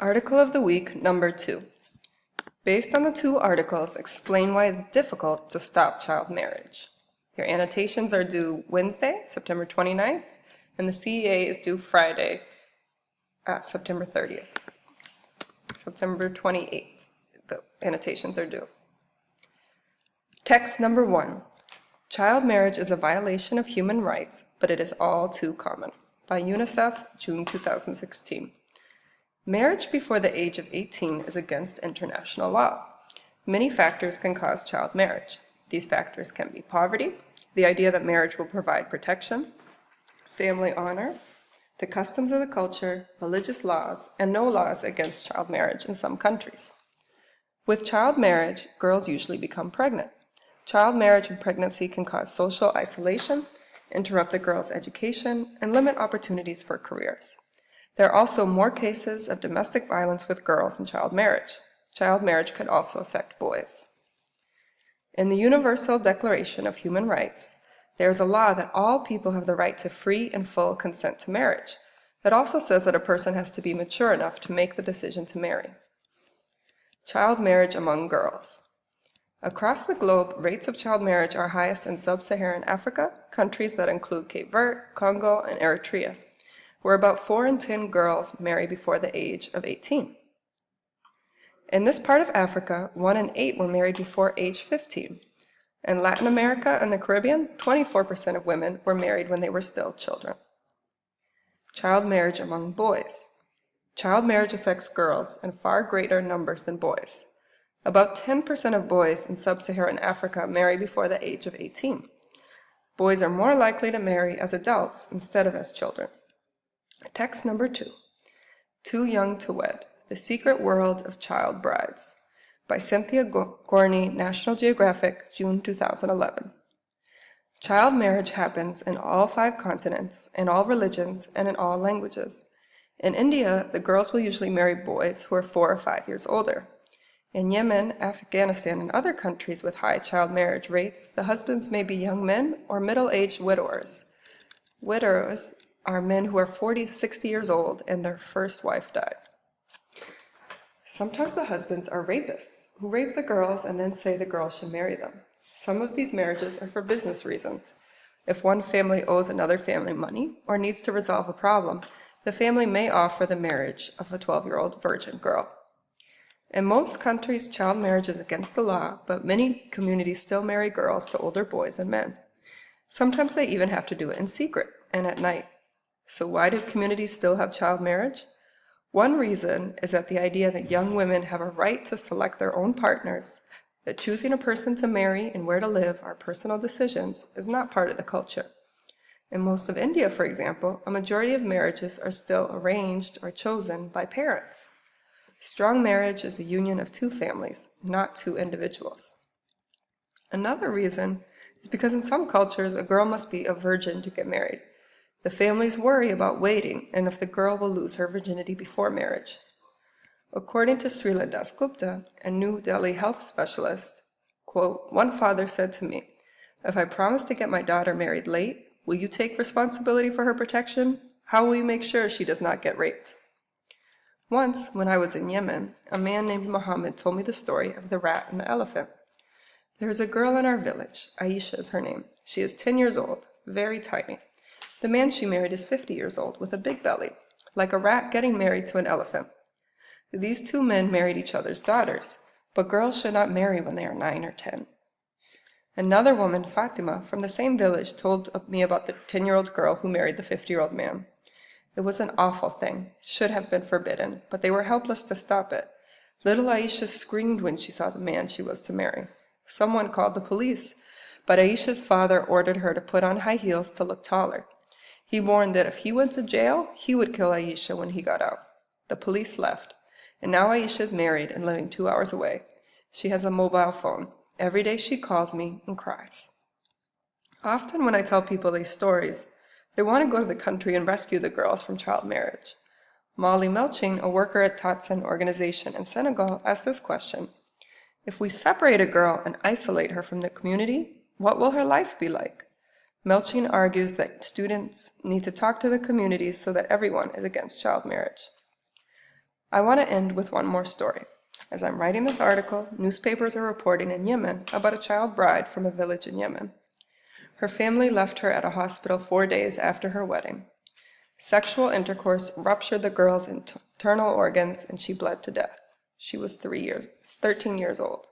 Article of the Week, number 2. Based on the 2 articles, explain why it's difficult to stop child marriage. Your annotations are due Wednesday, September 29th, and the CEA is due Friday, September 30th. September 28th, the annotations are due. Text number 1. Child marriage is a violation of human rights, but it is all too common. By UNICEF, June 2016. Marriage before the age of 18 is against international law. Many factors can cause child marriage. These factors can be poverty, the idea that marriage will provide protection, family honor, the customs of the culture, religious laws, and no laws against child marriage in some countries. With child marriage, girls usually become pregnant. Child marriage and pregnancy can cause social isolation, interrupt the girl's education, and limit opportunities for careers. There are also more cases of domestic violence with girls in child marriage. Child marriage could also affect boys. In the Universal Declaration of Human Rights, there is a law that all people have the right to free and full consent to marriage. It also says that a person has to be mature enough to make the decision to marry. Child marriage among girls. Across the globe, rates of child marriage are highest in sub-Saharan Africa, countries that include Cape Verde, Congo, and Eritrea, where about 4 in 10 girls marry before the age of 18. In this part of Africa, 1 in 8 were married before age 15. In Latin America and the Caribbean, 24% of women were married when they were still children. Child marriage among boys. Child marriage affects girls in far greater numbers than boys. About 10% of boys in sub-Saharan Africa marry before the age of 18. Boys are more likely to marry as adults instead of as children. Text number 2. Too Young to Wed, The Secret World of Child Brides, by Cynthia Gorney, National Geographic, June 2011. Child marriage happens in all 5 continents, in all religions, and in all languages. In India, the girls will usually marry boys who are 4 or 5 years older. In Yemen, Afghanistan, and other countries with high child marriage rates, the husbands may be young men or middle-aged widowers. Widowers are men who are 40 to 60 years old and their first wife died. Sometimes the husbands are rapists who rape the girls and then say the girls should marry them. Some of these marriages are for business reasons. If one family owes another family money or needs to resolve a problem, the family may offer the marriage of a 12-year-old virgin girl. In most countries, child marriage is against the law, but many communities still marry girls to older boys and men. Sometimes they even have to do it in secret and at night. So why do communities still have child marriage? One reason is that the idea that young women have a right to select their own partners, that choosing a person to marry and where to live are personal decisions, is not part of the culture. In most of India, for example, a majority of marriages are still arranged or chosen by parents. Strong marriage is the union of 2 families, not 2 individuals. Another reason is because in some cultures, a girl must be a virgin to get married. The families worry about waiting and if the girl will lose her virginity before marriage. According to Srila Dasgupta, a New Delhi health specialist, quote, "One father said to me, 'If I promise to get my daughter married late, will you take responsibility for her protection? How will you make sure she does not get raped?'" Once, when I was in Yemen, a man named Muhammad told me the story of the rat and the elephant. "There is a girl in our village, Aisha is her name. She is 10 years old, very tiny. The man she married is 50 years old, with a big belly, like a rat getting married to an elephant. These 2 men married each other's daughters, but girls should not marry when they are 9 or 10. Another woman, Fatima, from the same village, told me about the 10-year-old girl who married the 50-year-old man. It was an awful thing. It should have been forbidden, but they were helpless to stop it. Little Aisha screamed when she saw the man she was to marry. Someone called the police, but Aisha's father ordered her to put on high heels to look taller. He warned that if he went to jail, he would kill Aisha when he got out. The police left, and now Aisha is married and living 2 hours away. She has a mobile phone. Every day she calls me and cries." Often when I tell people these stories, they want to go to the country and rescue the girls from child marriage. Molly Melching, a worker at Tatsan organization in Senegal, asked this question: "If we separate a girl and isolate her from the community, what will her life be like?" Melching argues that students need to talk to the communities so that everyone is against child marriage. I want to end with one more story. As I'm writing this article, newspapers are reporting in Yemen about a child bride from a village in Yemen. Her family left her at a hospital 4 days after her wedding. Sexual intercourse ruptured the girl's internal organs and she bled to death. She was 13 years old.